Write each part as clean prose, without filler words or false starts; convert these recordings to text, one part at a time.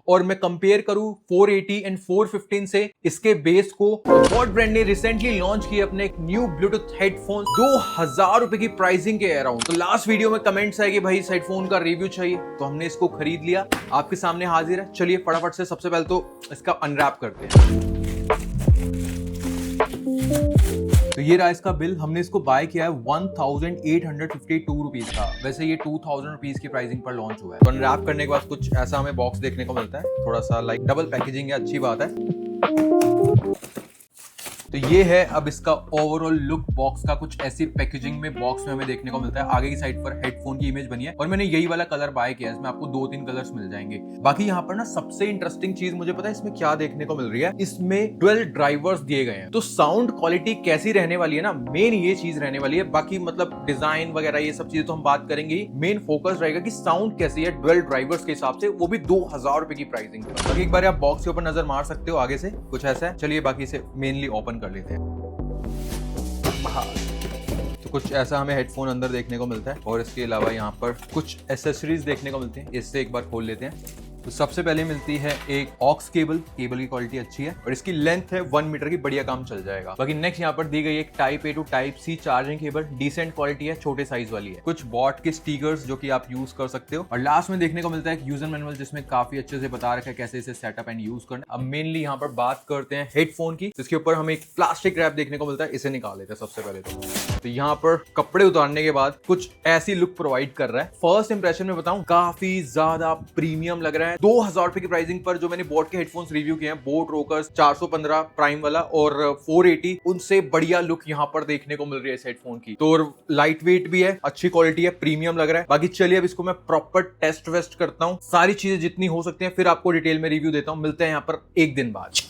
और मैं कंपेयर करूं 480 एंड 415 से इसके बेस को, बोट ब्रांड ने रिसेंटली लॉन्च किया अपने एक न्यू ब्लूटूथ हेडफोन 2000 रुपए की प्राइसिंग के अराउंड। तो लास्ट वीडियो में कमेंट्स आए कि भाई इस हेडफोन का रिव्यू चाहिए, तो हमने इसको खरीद लिया, आपके सामने हाजिर है। चलिए फटाफट से सबसे पहले तो इसका अनरैप करते हैं। तो ये रहा इसका बिल। हमने इसको बाय किया है 1852 रुपीज का। वैसे ये 2000 रुपीज की प्राइसिंग पर लॉन्च हुआ है। तो अनरैप करने के बाद कुछ ऐसा हमें बॉक्स देखने को मिलता है, थोड़ा सा लाइक डबल पैकेजिंग है, अच्छी बात है। तो ये है अब इसका ओवरऑल लुक बॉक्स का। कुछ ऐसी पैकेजिंग में बॉक्स में हमें देखने को मिलता है। आगे की साइड पर हेडफोन की इमेज बनी है और मैंने यही वाला कलर बाय किया है। इसमें आपको 2-3 कलर्स मिल जाएंगे। बाकी यहाँ पर ना सबसे इंटरेस्टिंग चीज मुझे पता है इसमें क्या देखने को मिल रही है, इसमें 12 ड्राइवर्स दिए गए हैं। तो साउंड क्वालिटी कैसी रहने वाली है ना, मेन ये चीज रहने वाली है। बाकी मतलब डिजाइन वगैरह ये सब चीजें तो हम बात करेंगे ही। मेन फोकस रहेगा कि साउंड कैसी है 12 ड्राइवर्स के हिसाब से, वो भी 2000 रुपए की प्राइसिंग। बाकी एक बार आप बॉक्स के ऊपर नजर मार सकते हो, आगे से कुछ ऐसा है। चलिए बाकी इसे मेनली ओपन कर लेते हैं। तो कुछ ऐसा हमें हेडफोन अंदर देखने को मिलता है और इसके अलावा यहाँ पर कुछ एसेसरीज देखने को मिलती हैं। इससे एक बार खोल लेते हैं। तो सबसे पहले मिलती है एक ऑक्स केबल की क्वालिटी अच्छी है और इसकी लेंथ है 1 मीटर की, बढ़िया काम चल जाएगा। बाकी नेक्स्ट यहाँ पर दी गई एक type A to type C charging cable, decent quality है, छोटे साइज वाली है। कुछ बॉट के स्टिकर्स जो कि आप यूज कर सकते हो और लास्ट में देखने को मिलता है एक यूजर मैनुअल जिसमें काफी अच्छे से बता रखा है कैसे इसे सेटअप एंड यूज करना। अब मेनली यहाँ पर बात करते हैं हेडफोन की। इसके ऊपर हमें एक प्लास्टिक रैप देखने को मिलता है, इसे निकाल लेते हैं सबसे पहले। तो यहाँ पर कपड़े उतारने के बाद कुछ ऐसी लुक प्रोवाइड कर रहा है। फर्स्ट इंप्रेशन में बताऊं, काफी ज्यादा प्रीमियम लग रहा है। 2000 रुपए की प्राइसिंग पर जो मैंने बोट के हेडफोन्स रिव्यू किए हैं, बोट रोकर्स 415 प्राइम वाला और 480, उनसे बढ़िया लुक यहाँ पर देखने को मिल रही है इस हेडफोन की। तो लाइट वेट भी है, अच्छी क्वालिटी है, प्रीमियम लग रहा है। बाकी चलिए अब इसको मैं प्रॉपर टेस्ट वेस्ट करता हूँ, सारी चीजें जितनी हो सकती हैं, फिर आपको डिटेल में रिव्यू देता हूँ। मिलते हैं यहाँ पर एक दिन बाद।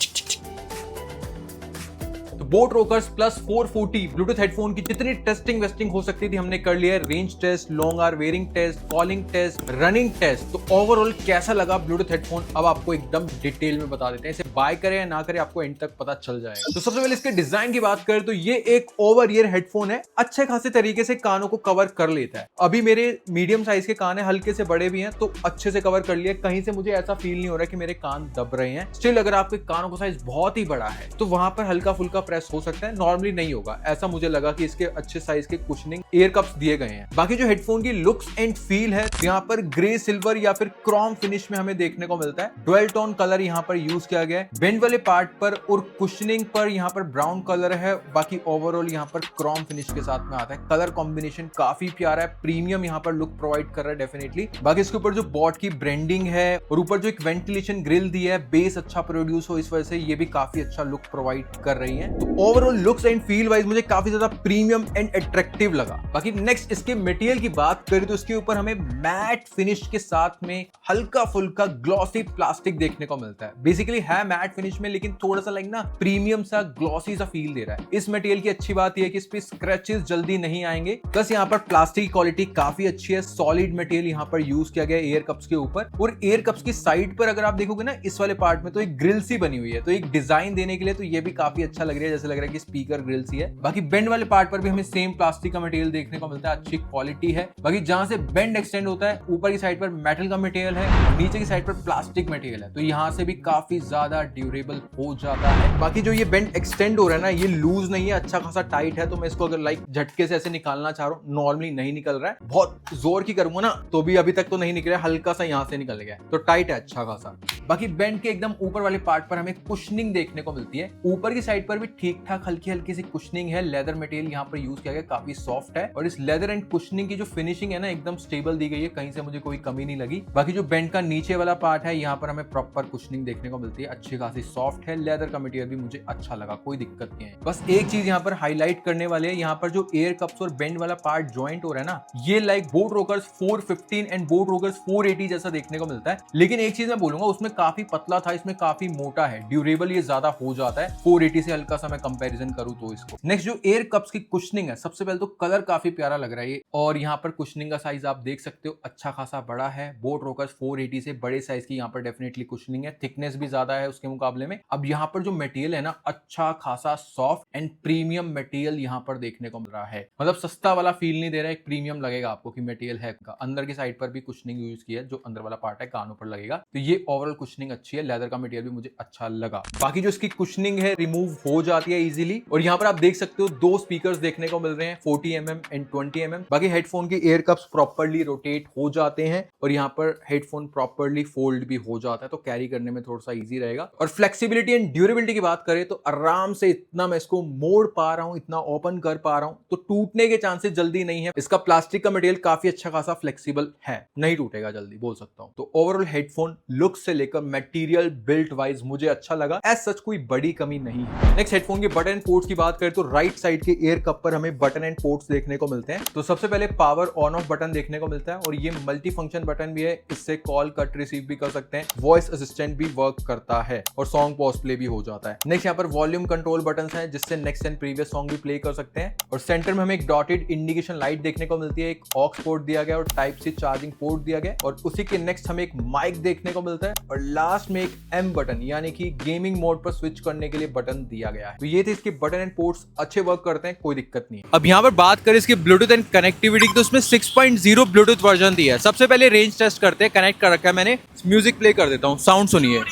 Boat rockers plus 440 Bluetooth headphone की जितनी टेस्टिंग वेस्टिंग हो सकती थी हमने कर लिया है। Range test, long hour wearing test, calling test, running test. तो ओवरऑल कैसा लगा ब्लूटूथ हेडफोन, अब आपको एकदम डिटेल में बता देते हैं। इसे बाय करें या ना करें आपको एंड तक पता चल जाएगा। तो सबसे पहले इसके डिजाइन की बात करें तो ये एक ओवर ईयर हेडफोन है, अच्छे खासे तरीके से कानों को कवर कर लेता है। अभी मेरे मीडियम साइज के कान है, हल्के से बड़े भी हैं, तो अच्छे से कवर कर लिया। कहीं से मुझे ऐसा फील नहीं हो रहा कि मेरे कान दब रहे हैं। स्टिल अगर आपके कानों का साइज बहुत ही बड़ा है तो वहां पर हल्का फुल्का प्रेस हो सकता है, नॉर्मली नहीं होगा। ऐसा मुझे लगा कि इसके अच्छे साइज के कुशनिंग एयर कप्स दिए गए हैं। बाकी जो हेडफोन की लुक्स एंड फील है, यहाँ पर ग्रे सिल्वर या फिर क्रोम फिनिश में हमें देखने को मिलता है। डुअल टोन कलर यहाँ पर यूज किया गया है। बेंड वाले पार्ट पर और कुशनिंग पर यहाँ पर ब्राउन कलर है। बाकी ओवरऑल यहाँ पर क्रोम फिनिश के साथ में आता है। कलर कॉम्बिनेशन काफी प्यारा है, प्रीमियम यहाँ पर लुक प्रोवाइड कर रहा है डेफिनेटली। बाकी इसके ऊपर जो बॉट की ब्रांडिंग है और ऊपर जो एक वेंटिलेशन ग्रिल दी है, बेस अच्छा प्रोड्यूस हो, इस वजह से ये भी काफी अच्छा लुक प्रोवाइड कर रही है। तो overall looks and feel wise मुझे काफी ज्यादा प्रीमियम एंड अट्रैक्टिव लगा। बाकी नेक्स्ट इसके मटेरियल की बात करें तो इसके ऊपर हमें मैट फिनिश के साथ में हल्का फुल्का ग्लॉसी प्लास्टिक देखने को मिलता है। बेसिकली है मैट फिनिश में, लेकिन थोड़ा सा लाइक ना प्रीमियम सा ग्लॉसी सा फील दे रहा है। इस मटेरियल की अच्छी बात यह है कि इस पे स्क्रैचेस जल्दी नहीं आएंगे। प्लस यहाँ पर प्लास्टिक की क्वालिटी काफी अच्छी है। सॉलिड मटेरियल यहाँ पर यूज किया गया एयर कप्स के ऊपर, और एयर कप्स की साइड पर अगर आप देखोगे ना इस वाले पार्ट में, तो एक ग्रिल सी बनी हुई है। तो एक डिजाइन देने के लिए तो ये भी काफी अच्छा लग रहा है, जैसे लग रहा है कि स्पीकर ग्रिल सी है। बाकी बेंड वाले पार्ट पर भी हमें सेम प्लास्टिक का मटेरियल देखने को मिलता है, अच्छी क्वालिटी है। बाकी जहां से बेंड एक्सटेंड होता है, ऊपर की साइड पर मेटल का मटेरियल है, नीचे की साइड पर प्लास्टिक मटेरियल है, तो यहां से भी काफी ज्यादा ड्यूरेबल हो जाता है। बाकी जो ये बेंड एक्सटेंड हो रहा है ना, ये लूज नहीं है, अच्छा खासा टाइट है। तो मैं इसको अगर लाइक झटके से ऐसे निकालना चाह रहा हूँ, नॉर्मली नहीं निकल रहा है। बहुत जोर की करूंगा ना तो भी अभी तक तो नहीं निकला, हल्का सा यहाँ से निकल गया, तो टाइट है अच्छा खासा। बाकी बेंड के एकदम ऊपर वाले पार्ट पर हमें कुशनिंग देखने को मिलती है। ऊपर की साइड पर भी ठीक ठाक हल्की हल्की सी कुशनिंग है। लेदर मटेरियल यहाँ पर यूज किया गया, काफी सॉफ्ट है, और इस लेदर एंड कुशनिंग की जो फिनिशिंग है ना, एकदम स्टेबल दी गई है, कहीं से मुझे कोई कमी नहीं लगी। बाकी जो बेंड का नीचे वाला पार्ट है, यहाँ पर हमें प्रॉपर कुशनिंग देखने को मिलती है, अच्छी खासी सॉफ्ट है। लेदर का मटेरियल भी मुझे अच्छा लगा, कोई दिक्कत नहीं है। बस एक चीज यहाँ पर हाईलाइट करने वाले है, यहाँ पर जो एयर कप्स और बेंड वाला पार्ट ज्वाइंट हो रहा है ना, ये like boat rockers 415 and boat rockers 480 जैसा देखने को मिलता है। लेकिन एक चीज मैं बोलूंगा, उसमें काफी पतला था, इसमें काफी मोटा है, ड्यूरेबल ये ज्यादा हो जाता है। 480 से हल्का सा सा मैं कंपैरिजन करूं तो इसको। नेक्स्ट जो एयर कप्स की कुशनिंग है, सबसे पहले तो कलर काफी प्यारा लग रहा है ये, और यहाँ पर कुशनिंग का साइज आप देख सकते हो अच्छा खासा बड़ा है। बोट रोकर्स 480 से बड़े साइज की यहाँ पर डेफिनेटली कुशनिंग है, थिकनेस भी ज्यादा है उसके मुकाबले में। अब यहाँ पर जो मटेरियल है ना, अच्छा खासा सॉफ्ट एंड प्रीमियम मटेरियल यहाँ पर देखने को मिल रहा है। मतलब सस्ता वाला फील नहीं दे रहा है, एक प्रीमियम लगेगा आपको कि मटेरियल है। अंदर की साइड पर भी कुशनिंग यूज किया है, जो अंदर वाला पार्ट है कानों पर लगेगा। तो ये ओवरऑल कुशनिंग अच्छी है, लेदर का मटेरियल भी मुझे अच्छा लगा। बाकी जो इसकी कुशनिंग है रिमूव हो जाती है इजीली। और यहाँ पर आप देख सकते हो दो स्पीकर्स देखने को मिल रहे हैं, 40mm एंड 20mm। बाकी हेडफोन के एयर कप्स प्रॉपर्ली रोटेट हो जाते हैं और यहाँ पर हेडफोन प्रॉपर्ली फोल्ड भी हो जाता है, तो कैरी करने में थोड़ा सा इजी रहेगा। और फ्लेक्सिबिलिटी एंड ड्यूरेबिलिटी की बात करें तो आराम से इतना मैं इसको मोड़ पा रहा हूं, इतना ओपन कर पा रहा हूं, तो टूटने के चांसेस जल्दी नहीं है। इसका प्लास्टिक का मटेरियल काफी अच्छा खासा फ्लेक्सिबल है, नहीं टूटेगा जल्दी, बोल सकता हूं। तो ओवरऑल हेडफोन लुक से लेकर मटेरियल बिल्ट वाइज मुझे अच्छा लगा। एज सच कोई बड़ी कमी नहीं है। नेक्स्ट हेडफोन के बटन एंड पोर्ट्स की बात करें तो राइट साइड के एयर कप पर हमें बटन एंड पोर्ट्स देखने को मिलते हैं। तो सबसे पहले पावर ऑन ऑफ बटन देखने को मिलता है और ये मल्टी फंक्शन बटन भी है, इससे कॉल कट रिसीव भी कर सकते हैं, वॉइस असिस्टेंट भी वर्क करता है और सॉन्ग पॉज प्ले भी हो जाता है। नेक्स्ट यहाँ पर वॉल्यूम कंट्रोल बटन है, जिससे नेक्स्ट एंड प्रीवियस सॉन्ग भी प्ले कर सकते हैं। और सेंटर में हमें एक डॉटेड इंडिकेशन लाइट देखने को मिलती है, एक ऑक्स पोर्ट दिया गया और टाइप सी चार्जिंग पोर्ट दिया गया, और उसी के नेक्स्ट हमें एक माइक देखने को मिलता है और लास्ट में एक एम बटन यानी कि गेमिंग मोड पर स्विच करने के लिए बटन दिया गया है। तो ये थे इसके बटन एंड पोर्ट्स, अच्छे वर्क करते हैं, कोई दिक्कत नहीं है। अब यहाँ पर बात करें इसके ब्लूटूथ एंड कनेक्टिविटी की, तो उसमें 6.0 ब्लूटूथ वर्जन दिया है। सबसे पहले रेंज टेस्ट करते हैं, कनेक्ट कर रखा है मैंने, म्यूजिक प्ले कर देता हूँ, साउंड सुनिए।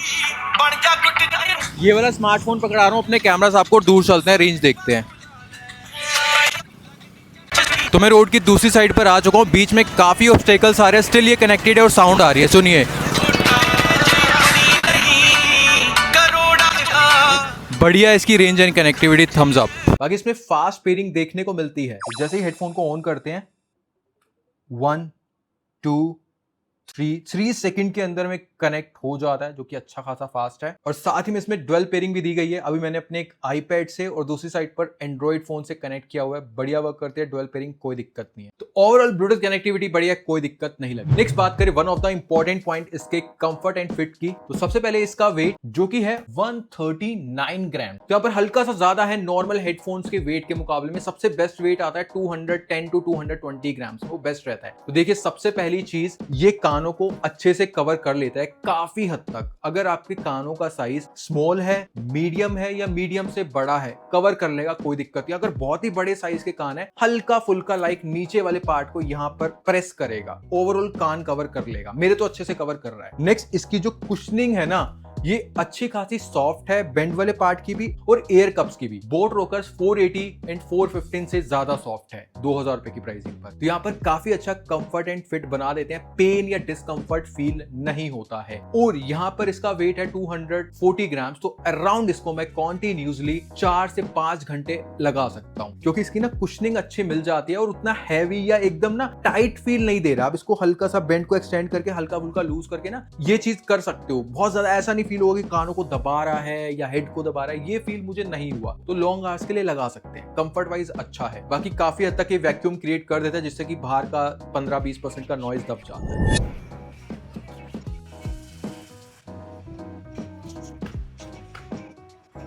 ये वाला स्मार्टफोन पकड़ा रहा हूँ अपने कैमरा से, आपको दूर चलते हैं, रेंज देखते हैं। तो मैं रोड की दूसरी साइड पर आ चुका हूँ, बीच में काफी ऑब्स्टेकल्स आ रहे हैं, स्टिल ये कनेक्टेड है और साउंड आ रही है, सुनिए। बढ़िया इसकी range and connectivity, thumbs up. बाकी इसमें फास्ट पेयरिंग देखने को मिलती है, जैसे ही हेडफोन को ऑन करते हैं 1 2 3 सेकंड के अंदर में कनेक्ट हो जाता है, जो कि अच्छा खासा फास्ट है। और साथ ही में इसमें डुअल पेयरिंग भी दी गई है। अभी मैंने अपने एक आईपैड से और दूसरी साइड पर एंड्रॉइड फोन से कनेक्ट किया हुआ है, बढ़िया वर्क करते हैं डुअल पेयरिंग, कोई दिक्कत नहीं है। तो ओवरऑल ब्लूटूथ कनेक्टिविटी बढ़िया, कोई दिक्कत नहीं लगी। नेक्स्ट बात करें one of the important point इसके कंफर्ट एंड फिट की, तो सबसे पहले इसका वेट जो कि है 139 ग्राम, तो यहाँ पर हल्का सा ज्यादा है नॉर्मल हेडफोन्स के वेट के मुकाबले में। सबसे बेस्ट वेट आता है 210 टू 220 ग्राम, वो बेस्ट रहता है। तो देखिए सबसे पहली चीज, ये कानों को अच्छे से कवर कर लेता है काफी हद तक। अगर आपके कानों का साइज स्मॉल है, मीडियम है या मीडियम से बड़ा है, कवर कर लेगा, कोई दिक्कत नहीं। अगर बहुत ही बड़े साइज के कान है, हल्का फुल्का लाइक नीचे वाले पार्ट को यहाँ पर प्रेस करेगा, ओवरऑल कान कवर कर लेगा। मेरे तो अच्छे से कवर कर रहा है। नेक्स्ट इसकी जो कुशनिंग है ना, ये अच्छी खासी सॉफ्ट है, बेंड वाले पार्ट की भी और एयर कप्स की भी। बोट रोकर्स 480 एंड 415 से ज्यादा सॉफ्ट है 2000 रुपए की प्राइसिंग पर। तो यहाँ पर काफी अच्छा कंफर्ट एंड फिट बना देते हैं, पेन या डिस्कंफर्ट फील नहीं होता है। और यहाँ पर इसका वेट है 240 ग्राम, तो अराउंड इसको मैं कॉन्टिन्यूसली 4 से 5 घंटे लगा सकता हूँ, क्योंकि इसकी ना कुशनिंग अच्छी मिल जाती है और उतना हैवी या एकदम ना टाइट फील नहीं दे रहा। अब इसको हल्का सा बेंड को एक्सटेंड करके हल्का फुल्का लूज करके ना ये चीज कर सकते हो। बहुत ज्यादा ऐसा नहीं फील होगा कि कानों को दबा रहा है या हेड को दबा रहा है, ये फील मुझे नहीं हुआ। तो लॉन्ग आवर्स के लिए लगा सकते हैं, कंफर्ट वाइज अच्छा है। बाकी काफी हद तक ये वैक्यूम क्रिएट कर देता है, जिससे कि बाहर का 15-20% का नॉइज दब जाता है।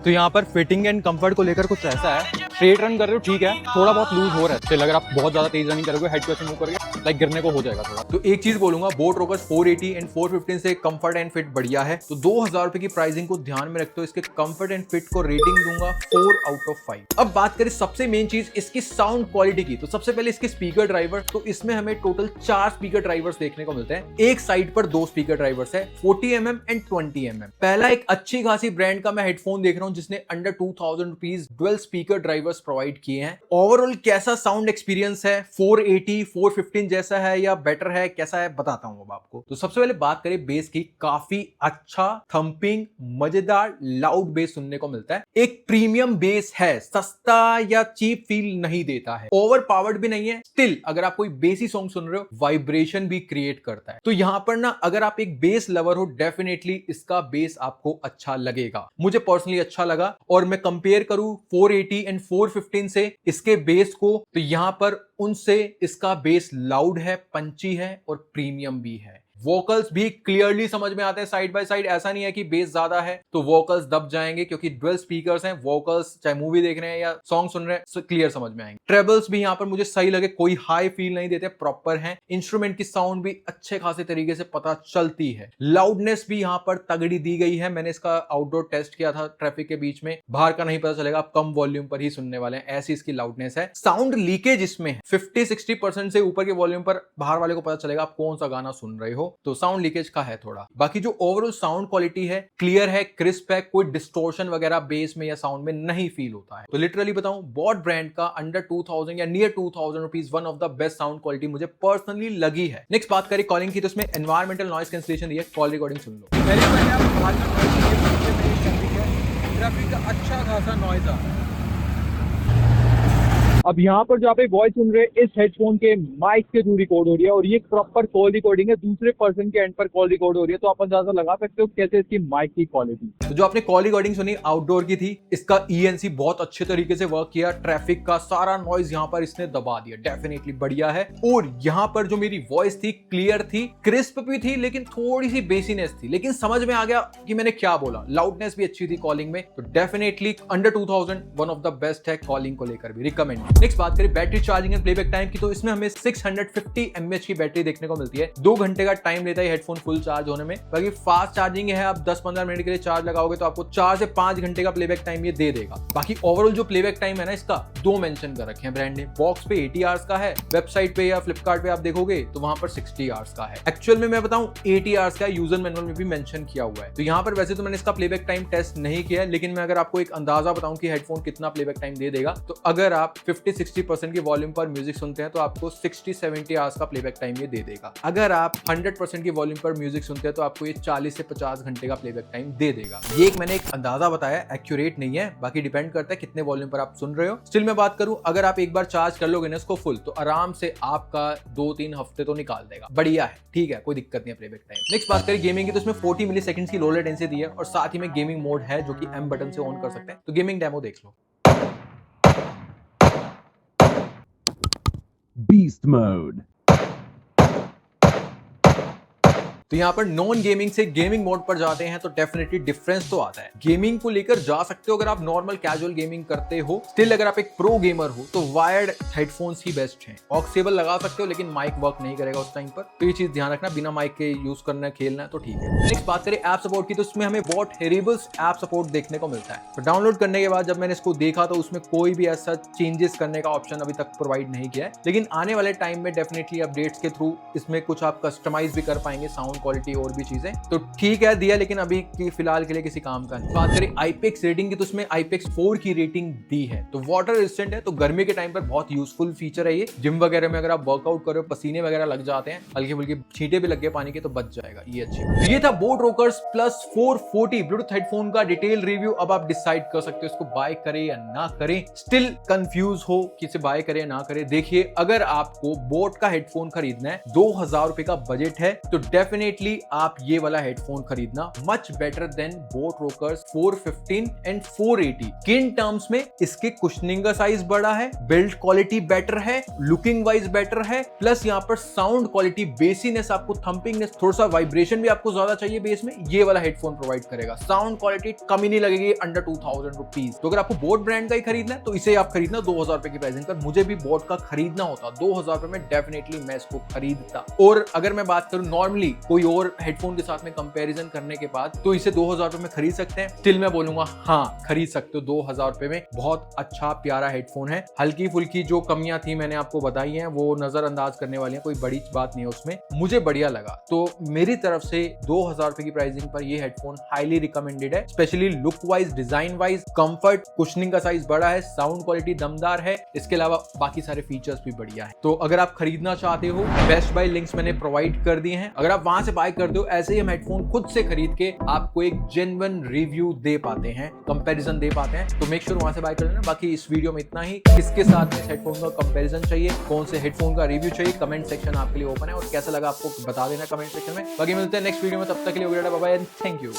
तो यहाँ पर फिटिंग एंड कंफर्ट को लेकर कुछ ऐसा है, स्ट्रेट रन कर रहे हो ठीक है, थोड़ा बहुत लूज हो रहा है, अगर आप बहुत ज्यादा तेज रनिंग करोगे हेड को ऐसे मूव करके लाइक गिरने को हो जाएगा थोड़ा। तो एक चीज बोलूंगा, बोट रोकर्स 480 एंड 415 से कंफर्ट एंड फिट बढ़िया है। तो 2000 रुपए की प्राइसिंग को ध्यान में रखते हो इसके कंफर्ट एंड फिट को रेटिंग दूंगा 4 आउट ऑफ 5। अब बात करें सबसे मेन चीज इसकी साउंड क्वालिटी की, तो सबसे पहले इसके स्पीकर ड्राइवर, तो इसमें हमें टोटल 4 स्पीकर ड्राइवर्स देखने को मिलते हैं। एक साइड पर 2 स्पीकर ड्राइवर्स है, 40mm एंड 20mm। पहला एक अच्छी खासी ब्रांड का मैं हेडफोन देख रहा हूं जिसने under 2000 rupees dual speaker drivers provide किए हैं। ओवरऑल कैसा साउंड एक्सपीरियंस है, 480 415 जैसा है या बेटर है, कैसा है बताता हूं अब आपको। तो सबसे पहले बात करें बेस की, काफी अच्छा थंपिंग मजेदार लाउड बेस सुनने को मिलता है। एक प्रीमियम बेस है, सस्ता या चीप फील नहीं देता है, ओवर पावर्ड भी नहीं है। स्टिल अगर आप कोई बेसी सॉन्ग सुन रहे हो, वाइब्रेशन भी क्रिएट करता है। तो यहां पर ना अगर आप एक बेस लवर हो, डेफिनेटली इसका बेस आपको अच्छा लगेगा। मुझे पर्सनली अच्छा लगा। और मैं कंपेयर करूं 480 एंड 415 से इसके बेस को, तो यहां पर उनसे इसका बेस लाउड है, पंची है और प्रीमियम भी है। वोकल्स भी क्लियरली समझ में आते हैं साइड बाय साइड। ऐसा नहीं है कि बेस ज्यादा है तो वोकल्स दब जाएंगे, क्योंकि डुअल स्पीकर्स हैं। वोकल्स चाहे मूवी देख रहे हैं या सॉन्ग सुन रहे हैं क्लियर समझ में आएंगे। ट्रेबल्स भी यहाँ पर मुझे सही लगे, कोई हाई फील नहीं देते, प्रॉपर है। इंस्ट्रूमेंट की साउंड भी अच्छे खासे तरीके से पता चलती है। लाउडनेस भी यहाँ पर तगड़ी दी गई है। मैंने इसका आउटडोर टेस्ट किया था ट्रैफिक के बीच में, बाहर का नहीं पता चलेगा, आप कम वॉल्यूम पर ही सुनने वाले हैं, ऐसी इसकी लाउडनेस है। साउंड लीकेज इसमें 50-60% से ऊपर के वॉल्यूम पर बाहर वाले को पता चलेगा आप कौन सा गाना सुन रहे हो, तो साउंड लीकेज का है थोड़ा। बाकी जो ओवरऑल साउंड क्वालिटी है क्लियर है, क्रिस्प है, कोई डिस्टोर्शन वगैरह बेस में या साउंड में नहीं फील होता है। तो लिटरली बताऊं, बॉट ब्रांड का अंडर 2000 या near 2000 rupees one of the best sound quality मुझे पर्सनली लगी है। नेक्स्ट बात करें कॉलिंग की, तो इसमें एनवायरमेंटल नॉइज कैंसलेशन दी है, कॉल रिकॉर्डिंग सुन लो। ट्रैफिक का अच्छा खासा नॉइज आ रहा है। अब यहाँ पर जो आप एक वॉइस सुन रहे हैं इस हेडफोन के माइक के थ्रू रिकॉर्ड हो रही है और ये प्रॉपर कॉल रिकॉर्डिंग है, दूसरे पर्सन के एंड पर कॉल रिकॉर्ड हो रही है। तो आप अंदाजा लगा सकते हो कैसे इसकी माइक की क्वालिटी। तो जो आपने कॉल रिकॉर्डिंग सुनी आउटडोर की थी, इसका ENC बहुत अच्छे तरीके से वर्क किया। ट्रैफिक का सारा नॉइज यहाँ पर इसने दबा दिया, डेफिनेटली बढ़िया है। और यहाँ पर जो मेरी वॉइस थी क्लियर थी, क्रिस्प भी थी, लेकिन थोड़ी सी बेसीनेस थी, लेकिन समझ में आ गया कि मैंने क्या बोला। लाउडनेस भी अच्छी थी कॉलिंग में, तो definitely under 2000 one of the best है कॉलिंग को लेकर भी, रिकमेंड। नेक्स्ट बात करें battery charging and playback time की, तो इसमें हमें 650 mAh की बैटरी देखने को मिलती है। 2 घंटे का टाइम लेता है हेडफोन फुल चार्ज होने में। बाकी फास्ट चार्जिंग है, आप 10-15 मिनट के लिए चार्ज लगाओगे तो आपको 4 से 5 घंटे का प्लेबैक टाइम ये दे देगा। बाकी ओवरऑल जो प्लेबैक टाइम है ना, इसका 2 मेंशन कर रखे हैं ब्रांड ने। बॉक्स पे 80 आवर्स का है, वेबसाइट पे या फ्लिपकार्ट पे आप देखोगे तो वहां पर 60 आवर्स का है। एक्चुअल में मैं बताऊं 80 आवर्स का यूजर मैनुअल में भी मेंशन किया हुआ है। तो यहाँ पर वैसे तो मैंने इसका प्लेबैक टाइम टेस्ट नहीं किया, लेकिन मैं अगर आपको एक अंदाजा बताऊं कि हेडफोन कितना प्लेबैक टाइम दे देगा, तो अगर आप 50-60% की वॉल्यूम पर म्यूजिक सुनते हैं तो आपको 60-70 आवर्स का प्लेबैक टाइम ये दे देगा। अगर आप 100% की वॉल्यूम पर म्यूजिक सुनते हैं तो आपको ये 40 से 50 घंटे का प्लेबैक टाइम दे देगा। ये एक मैंने एक अंदाजा बताया, एक्यूरेट नहीं है, बाकी डिपेंड करता है कितने वॉल्यूम पर आप सुन रहे हो। स्टिल मैं बात करूं, अगर आप एक बार चार्ज कर लोगे ना इसको फुल, तो आराम से आपका 2-3 हफ्ते तो निकाल देगा। बढ़िया है, ठीक है, कोई दिक्कत नहीं है प्लेबैक टाइम। नेक्स्ट बात करें गेमिंग की, तो इसमें 40 मिली सेकंड्स की लो लेटेंसी दी है और साथ ही में गेमिंग मोड है जो कि M बटन से ऑन कर सकते हैं। तो गेमिंग डेमो देख लो। Beast mode. तो यहाँ पर नॉन गेमिंग से गेमिंग मोड पर जाते हैं तो डेफिनेटली डिफरेंस तो आता है। गेमिंग को लेकर जा सकते हो अगर आप नॉर्मल कैजुअल गेमिंग करते हो। स्टिल अगर आप एक प्रो गेमर हो तो वायर्ड हेडफोन्स ही बेस्ट हैं। ऑक्सेबल लगा सकते हो लेकिन माइक वर्क नहीं करेगा उस टाइम पर, तो ये चीज ध्यान रखना। बिना माइक के यूज करना है, खेलना है तो ठीक है। नेक्स्ट बात करें ऐप सपोर्ट की, तो उसमें हमें बहुत हेरिबल्स ऐप सपोर्ट देखने को मिलता है। तो डाउनलोड करने के बाद जब मैंने इसको देखा तो उसमें कोई भी ऐसा चेंजेस करने का ऑप्शन अभी तक प्रोवाइड नहीं किया है, लेकिन आने वाले टाइम में डेफिनेटली अपडेट्स के थ्रू इसमें कुछ आप कस्टमाइज भी कर पाएंगे, साउंड क्वालिटी और भी चीजें। तो ठीक है दिया, लेकिन अभी फिलहाल के लिए किसी काम का नहीं। बात करें IPX रेटिंग की, तो उसमें IPX 4 की रेटिंग दी है। तो वाटर रेजिस्टेंट है, तो गर्मी के टाइम पर बहुत यूजफुल फीचर है ये। जिम वगैरह में अगर आप वर्कआउट करो, पसीने वगैरह लग जाते हैं, हल्की फुल्की छींटे भी लग गए पानी के, तो बच जाएगा, ये अच्छी। ये था boat rockers plus 440 Bluetooth headphone का डिटेल रिव्यू। अब आप डिसाइड कर सकते हो इसको बाय करें या ना करें। स्टिल कंफ्यूज हो कि इसे बाय करें या ना करें। देखिए, अगर आपको बोट का हेडफोन खरीदना है, 2000 रुपए का बजट है, तो डेफिनेटली आप ये वाला हेडफोन खरीदना much better than boat rockers 415 and 480। किन टर्म्स में? इसके कुशनिंग का साइज बड़ा है, बिल्ड क्वालिटी बेटर है, लुकिंग वाइज बेटर है, प्लस यहाँ पर साउंड क्वालिटी, बेसीनेस, आपको थंपिंगनेस, थोड़ा सा वाइब्रेशन भी आपको ज्यादा चाहिए बेस में, ये वाला हेडफोन प्रोवाइड करेगा। साउंड क्वालिटी कमी नहीं लगेगी अंडर 2000 रुपीज। तो अगर आपको बोट ब्रांड का ही खरीदना है तो इसे आप खरीदना 2000 रुपए की प्राइसिंग पर। मुझे भी बोट का खरीदना होता 2000 रुपए में, डेफिनेटली मैं इसको खरीदता। और अगर मैं बात करूं नॉर्मली कोई और हेडफोन के साथ में कंपैरिजन करने के बाद, तो इसे 2000 रुपए में खरीद सकते हैं। स्टिल मैं बोलूंगा हाँ, खरीद सकते हो 2000 रुपए में। बहुत अच्छा प्यारा हेडफोन है। हल्की फुल्की जो कमियां थी मैंने आपको बताई हैं, वो नजरअंदाज करने वाली हैं, कोई बड़ी बात नहीं है उसमें। मुझे बढ़िया लगा, तो मेरी तरफ से 2000 रुपए की प्राइसिंग पर ये हेडफोन हाईली रिकमेंडेड है। Specially look wise, design wise, comfort, cushioning का साइज बड़ा है, साउंड क्वालिटी दमदार है, इसके अलावा बाकी सारे फीचर्स भी बढ़िया है। तो अगर आप खरीदना चाहते हो, बेस्ट बाय लिंक्स मैंने प्रोवाइड कर दिए हैं। अगर आप वहां से बाय करते हो, ऐसे ही हम हेडफोन खुद से खरीद के आपको एक जेन्युइन रिव्यू दे पाते हैं, कंपैरिजन दे पाते हैं। तो मेक श्योर वहां से बाय कर लेना। बाकी इस वीडियो में इतना ही। किसके साथ में हेडफोन का कंपैरिजन चाहिए, कौन से हेडफोन का रिव्यू चाहिए, कमेंट सेक्शन आपके लिए ओपन है, और कैसा लगा आपको बता देना कमेंट सेक्शन में। बाकी मिलते हैं नेक्स्ट वीडियो में, तब तक के लिए bye bye and thank you.